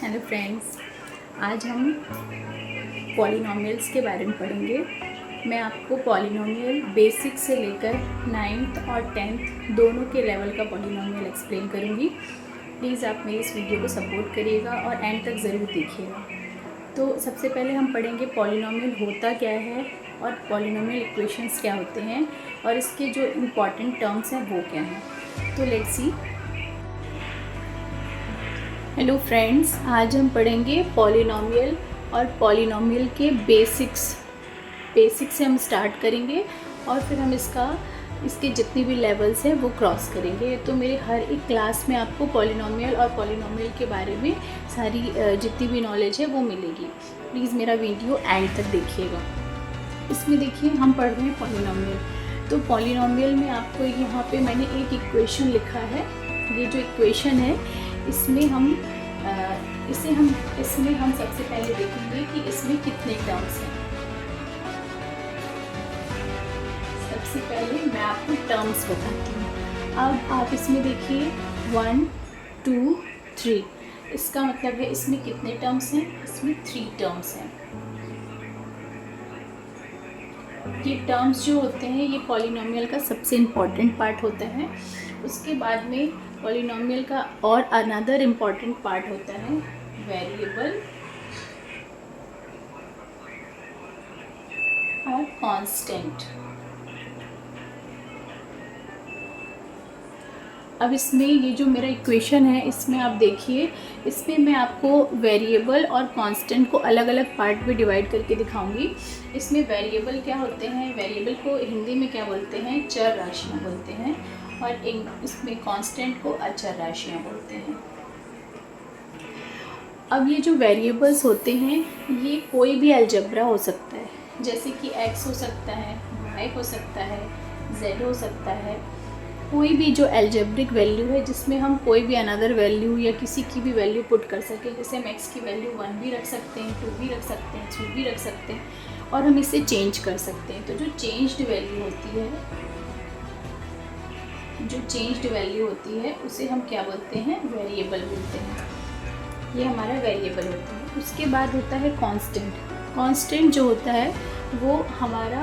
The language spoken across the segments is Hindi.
हेलो फ्रेंड्स, आज हम पॉलिनॉमियल्स के बारे में पढ़ेंगे। मैं आपको पॉलिनॉमियल बेसिक से लेकर 9th और 10th दोनों के लेवल का पॉलिनॉमियल एक्सप्लेन करूँगी। प्लीज़ आप मेरी इस वीडियो को सपोर्ट करिएगा और एंड तक ज़रूर देखिएगा। तो सबसे पहले हम पढ़ेंगे पॉलिनॉमियल होता क्या है और पॉलिनॉमियल इक्वेशंस क्या होते हैं और इसके जो इम्पॉर्टेंट टर्म्स हैं वो क्या हैं। तो लेट्स सी। हेलो फ्रेंड्स, आज हम पढ़ेंगे पॉलिनॉमियल और पॉलिनॉमियल के बेसिक्स से हम स्टार्ट करेंगे और फिर हम इसके जितने भी लेवल्स हैं वो क्रॉस करेंगे। तो मेरे हर एक क्लास में आपको पॉलिनॉमियल और पॉलिनॉमियल के बारे में सारी जितनी भी नॉलेज है वो मिलेगी। प्लीज़ मेरा वीडियो एंड तक देखिएगा। इसमें देखिए हम पढ़ रहे हैं पॉलिनॉमियल। तो पॉलिनॉमियल में आपको यहाँ पे मैंने एक इक्वेशन लिखा है। ये जो इक्वेशन है इसमें हम सबसे पहले देखेंगे कि इसमें कितने टर्म्स हैं। सबसे पहले मैं आपको टर्म्स बताती हूँ। अब आप इसमें देखिए 1, 2, 3। इसका मतलब है इसमें कितने टर्म्स हैं? इसमें 3 टर्म्स हैं। ये टर्म्स जो होते हैं ये पॉलिनॉमियल का सबसे इम्पॉर्टेंट पार्ट होता है। उसके बाद में पॉलिनॉमियल का और अनदर इम्पॉर्टेंट पार्ट होता है वेरिएबल और कांस्टेंट। अब इसमें ये जो मेरा इक्वेशन है इसमें आप देखिए, इसमें मैं आपको वेरिएबल और कांस्टेंट को अलग अलग पार्ट में डिवाइड करके दिखाऊंगी। इसमें वेरिएबल क्या होते हैं, वेरिएबल को हिंदी में क्या बोलते हैं? चर राशियाँ बोलते हैं। और इसमें कांस्टेंट को अचर राशियाँ बोलते हैं। अब ये जो वेरिएबल्स होते हैं ये कोई भी अलजेब्रा हो सकता है, जैसे कि x हो सकता है, y हो सकता है, z हो सकता है। कोई भी जो अलजेब्रिक वैल्यू है जिसमें हम कोई भी अनदर वैल्यू या किसी की भी वैल्यू पुट कर सकें। जैसे हम x की वैल्यू 1 भी रख सकते हैं, 2 भी रख सकते हैं, 3 भी रख सकते हैं और हम इसे चेंज कर सकते हैं। तो जो चेंज्ड वैल्यू होती है उसे हम क्या बोलते हैं? वेरिएबल बोलते हैं। ये हमारा वेरिएबल होता है। उसके बाद होता है कांस्टेंट। कांस्टेंट जो होता है वो हमारा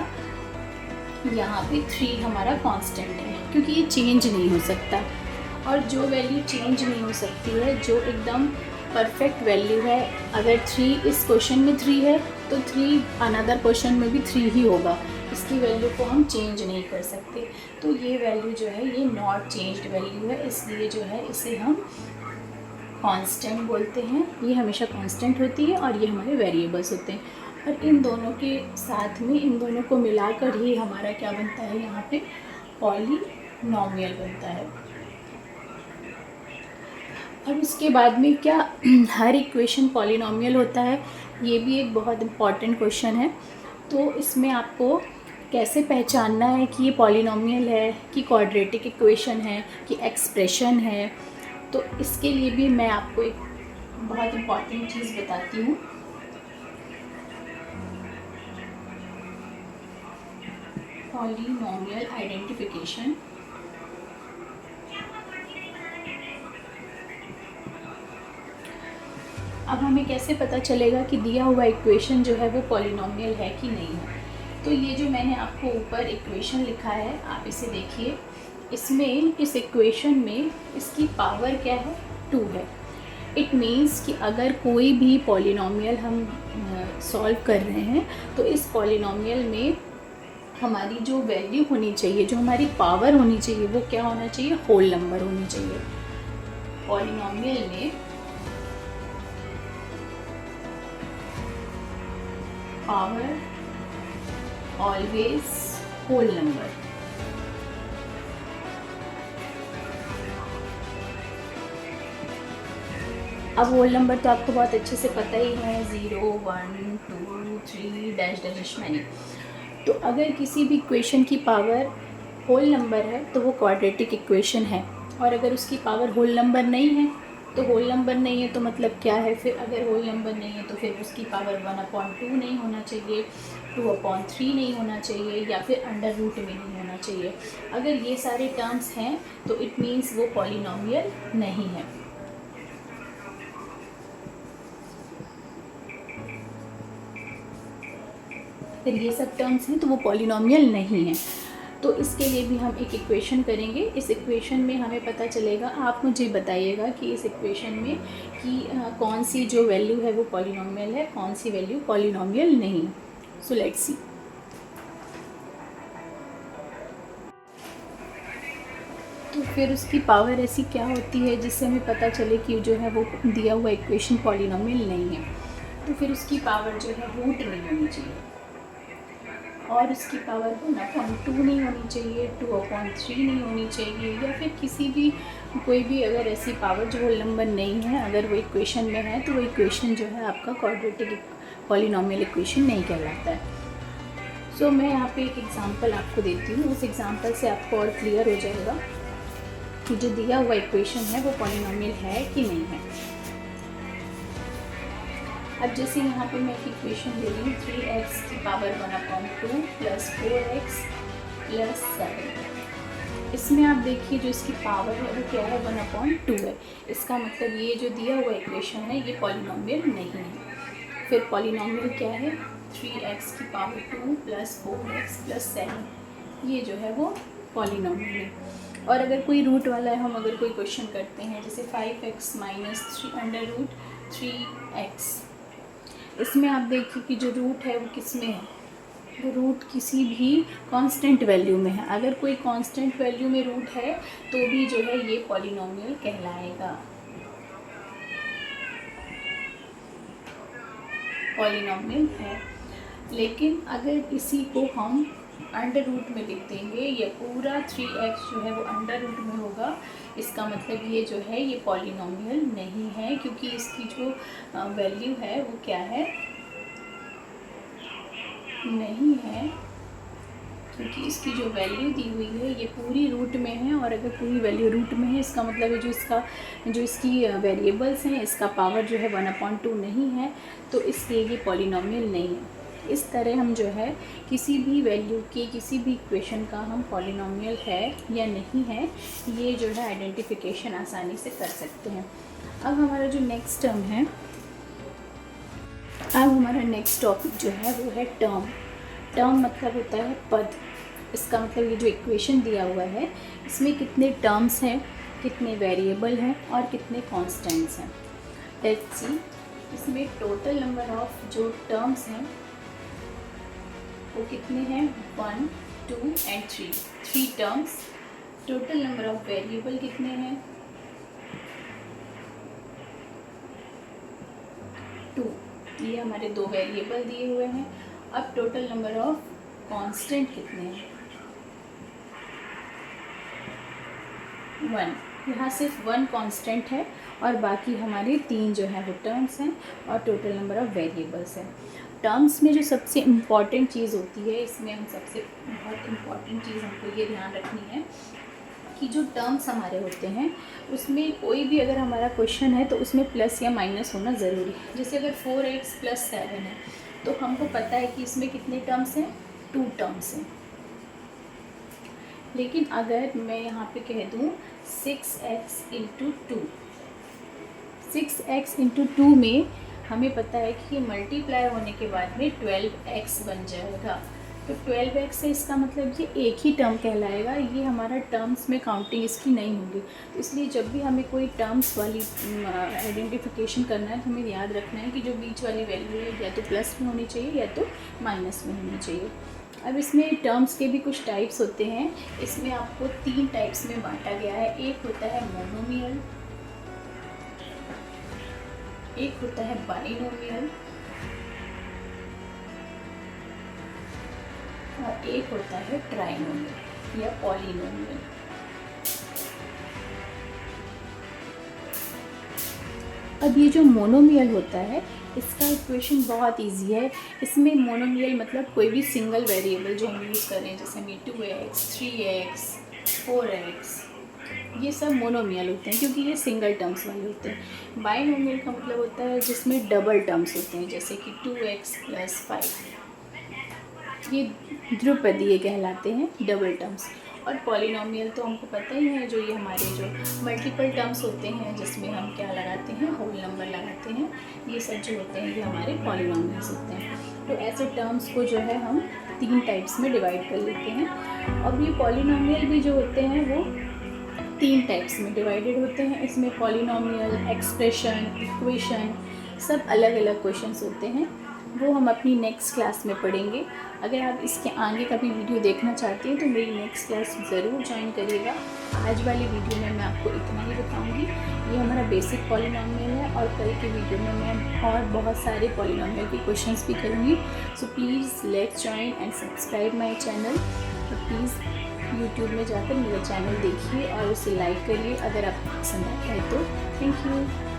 यहाँ पे 3 हमारा कांस्टेंट है, क्योंकि ये चेंज नहीं हो सकता। और जो वैल्यू चेंज नहीं हो सकती है, जो एकदम परफेक्ट वैल्यू है, अगर 3 इस क्वेश्चन में 3 है तो 3 अनदर क्वेश्चन में भी 3 ही होगा। इसकी वैल्यू को हम चेंज नहीं कर सकते। तो ये वैल्यू जो है ये नॉट चेंज्ड वैल्यू है, इसलिए जो है इसे हम कांस्टेंट बोलते हैं। ये हमेशा कांस्टेंट होती है और ये हमारे वेरिएबल्स होते हैं। और इन दोनों के साथ में इन दोनों को मिलाकर ही हमारा क्या बनता है? यहाँ पे पॉलिनॉमियल बनता है। और उसके बाद में क्या हर इक्वेशन पॉलिनॉमियल होता है? ये भी एक बहुत इम्पॉर्टेंट क्वेश्चन है। तो इसमें आपको कैसे पहचानना है कि ये पॉलिनॉमियल है, कि क्वाड्रेटिक इक्वेशन है, कि एक्सप्रेशन है? तो इसके लिए भी मैं आपको एक बहुत इम्पॉर्टेंट चीज़ बताती हूँ। Polynomial identification. अब हमें कैसे पता चलेगा कि दिया हुआ इक्वेशन जो है वो पॉलिनॉमियल है कि नहीं है? तो ये जो मैंने आपको ऊपर इक्वेशन लिखा है आप इसे देखिए। इसमें इस इक्वेशन में इसकी पावर क्या है? 2 है। इट मीन्स कि अगर कोई भी पॉलिनॉमियल हम सॉल्व कर रहे हैं तो इस पॉलिनॉमियल में हमारी जो वैल्यू होनी चाहिए, जो हमारी पावर होनी चाहिए, वो क्या होना चाहिए? होल नंबर होनी चाहिए। पॉलिनॉमियल में पावर ऑलवेज होल नंबर। अब होल नंबर तो आपको बहुत अच्छे से पता ही है, 0, 1, 2, 3 डैश डैश मैनी। तो अगर किसी भी इक्वेशन की पावर होल नंबर है तो वो क्वाड्रेटिक इक्वेशन है। और अगर उसकी पावर होल नंबर नहीं है तो होल नंबर नहीं है तो मतलब क्या है फिर? अगर होल नंबर नहीं है तो फिर उसकी पावर 1/2 नहीं होना चाहिए, 2/3 नहीं होना चाहिए, या फिर अंडर रूट में नहीं होना चाहिए। अगर ये सारे टर्म्स हैं तो इट मीन्स वो पॉलिनॉमियल नहीं है। अगर ये सब टर्म्स हैं तो वो पॉलिनॉमियल नहीं है। तो इसके लिए भी हम एक इक्वेशन करेंगे। इस इक्वेशन में हमें पता चलेगा, आप मुझे बताइएगा कि इस इक्वेशन में कि कौन सी जो वैल्यू है वो पॉलिनॉमियल है, कौन सी वैल्यू पॉलिनॉमियल नहीं है। So let's see. तो फिर उसकी पावर ऐसी क्या होती है जिससे हमें पता चले कि जो है वो दिया हुआ इक्वेशन पॉलिनॉमियल नहीं है। तो फिर उसकी पावर जो है रूट नहीं होनी चाहिए, और उसकी पावर 1/2 नहीं होनी चाहिए, 2/3 नहीं होनी चाहिए, या फिर किसी भी कोई भी अगर ऐसी पावर जो होल नंबर नहीं है, अगर वो इक्वेशन में है तो वो इक्वेशन जो है आपका क्वाड्रेटिक पॉलिनॉमियल इक्वेशन नहीं कहलाता है। सो मैं यहाँ पे एक एग्जांपल आपको देती हूँ, उस एग्जांपल से आपको और क्लियर हो जाएगा कि जो दिया हुआ इक्वेशन है वो पॉलिनॉमियल है कि नहीं है। अब जैसे यहाँ पे मैं एक इक्वेशन दे रही हूँ 3x की पावर 1/2 प्लस 4x प्लस 7। इसमें आप देखिए जो इसकी पावर है वो क्या है, 1/2 है। इसका मतलब ये जो दिया हुआ इक्वेशन है ये पॉलिनॉमियल नहीं है। फिर पॉलिनॉमियल क्या है, 3x की पावर 2 प्लस 4x प्लस 7, ये जो है वो पॉलिनॉमियल है। और अगर कोई रूट वाला है, हम अगर कोई क्वेश्चन करते हैं जैसे 5x माइनस 3x, इसमें आप देखिए कि जो रूट है वो किस में है, वो रूट किसी भी कांस्टेंट वैल्यू में है। अगर कोई कांस्टेंट वैल्यू में रूट है तो भी जो है ये पॉलिनॉमियल कहलाएगा, पॉलिनॉमियल है। लेकिन अगर इसी को हम अंडर रूट में लिख देंगे, या पूरा 3x जो है वो अंडर रूट में होगा, इसका मतलब ये जो है ये पॉलिनॉमियल नहीं है, क्योंकि इसकी जो वैल्यू है वो क्या है, नहीं है, क्योंकि इसकी जो वैल्यू दी हुई है ये पूरी रूट में है। और अगर पूरी वैल्यू रूट में है इसका मतलब है जो इसकी वेरिएबल्स हैं इसका पावर जो है 1/2 नहीं है, तो इसलिए ये पॉलिनॉमियल नहीं है। इस तरह हम जो है किसी भी वैल्यू की किसी भी इक्वेशन का हम पॉलिनॉमियल है या नहीं है, ये जो है आइडेंटिफिकेशन आसानी से कर सकते हैं। अब हमारा जो नेक्स्ट टर्म है, अब हमारा नेक्स्ट टॉपिक जो है वो है टर्म। टर्म मतलब होता है पद। इसका मतलब ये जो इक्वेशन दिया हुआ है इसमें कितने टर्म्स हैं, कितने वेरिएबल हैं और कितने कांस्टेंट्स हैं। लेट्स सी, इसमें टोटल नंबर ऑफ जो टर्म्स हैं वो कितने हैं, 1, 2 and 3 terms. Total number of variable कितने हैं, 2। ये हमारे 2 वेरिएबल दिए हुए हैं। अब टोटल नंबर ऑफ कांस्टेंट कितने हैं, 1। यहाँ सिर्फ 1 कांस्टेंट है और बाकी हमारे 3 जो है वो टर्म्स हैं और टोटल नंबर ऑफ वेरिएबल्स हैं। टर्म्स में जो सबसे इम्पॉर्टेंट चीज़ होती है, इसमें हम सबसे बहुत इम्पॉर्टेंट चीज़ हमको ये ध्यान रखनी है कि जो टर्म्स हमारे होते हैं उसमें कोई भी अगर हमारा क्वेश्चन है तो उसमें प्लस या माइनस होना ज़रूरी है। जैसे अगर 4x प्लस 7 है तो हमको पता है कि इसमें कितने टर्म्स हैं, 2 टर्म्स हैं। लेकिन अगर मैं यहाँ पे कह दूँ 6x इंटू 2, 6x इंटू 2 में हमें पता है कि ये मल्टीप्लाई होने के बाद में 12x बन जाएगा। तो 12x है, इसका मतलब ये एक ही टर्म कहलाएगा, ये हमारा टर्म्स में काउंटिंग इसकी नहीं होगी। तो इसलिए जब भी हमें कोई टर्म्स वाली आइडेंटिफिकेशन करना है तो हमें याद रखना है कि जो बीच वाली वैल्यू है या तो प्लस में होनी चाहिए या तो माइनस में होनी चाहिए। अब इसमें टर्म्स के भी कुछ टाइप्स होते हैं। इसमें आपको 3 टाइप्स में बांटा गया है। एक होता है मोनोमियल, एक होता है बाइनोमियल और एक होता है ट्राइनोमियल या पॉलिनोमियल। अब ये जो मोनोमियल होता है इसका इक्वेशन बहुत इजी है। इसमें मोनोमियल मतलब कोई भी सिंगल वेरिएबल जो हम यूज़ करें, जैसे हमें 2x, 3x, 4x, ये सब मोनोमियल होते हैं क्योंकि ये सिंगल टर्म्स वाले होते हैं। बाइनोमियल का मतलब होता है जिसमें डबल टर्म्स होते हैं, जैसे कि 2x प्लस 5, ये ध्रुपदीय कहलाते हैं, डबल टर्म्स। और पॉलिनोमियल तो हमको पता ही है, जो ये हमारे जो मल्टीपल टर्म्स होते हैं जिसमें हम क्या लगाते हैं, होल नंबर लगाते हैं, ये सब जो होते हैं ये हमारे पॉलिनोमियल्स होते हैं। तो ऐसे टर्म्स को जो है हम 3 टाइप्स में डिवाइड कर लेते हैं। अब ये पॉलिनोमियल भी जो होते हैं वो 3 टाइप्स में डिवाइडेड होते हैं। इसमें पॉलिनोमियल, एक्सप्रेशन, इक्वेशन, सब अलग अलग क्वेश्चंस होते हैं, वो हम अपनी नेक्स्ट क्लास में पढ़ेंगे। अगर आप इसके आगे का भी वीडियो देखना चाहते हैं तो मेरी नेक्स्ट क्लास ज़रूर ज्वाइन करिएगा। आज वाली वीडियो में मैं आपको इतना ही बताऊंगी। ये हमारा बेसिक पॉलिनोमियल है और कल के वीडियो में मैं और बहुत सारे पॉलिनोमियल के क्वेश्चंस भी करूँगी। So please let's join and subscribe my channel. तो प्लीज़ यूट्यूब में जाकर मेरा चैनल देखिए और उसे लाइक करिए अगर आपको पसंद आता है तो। Thank you.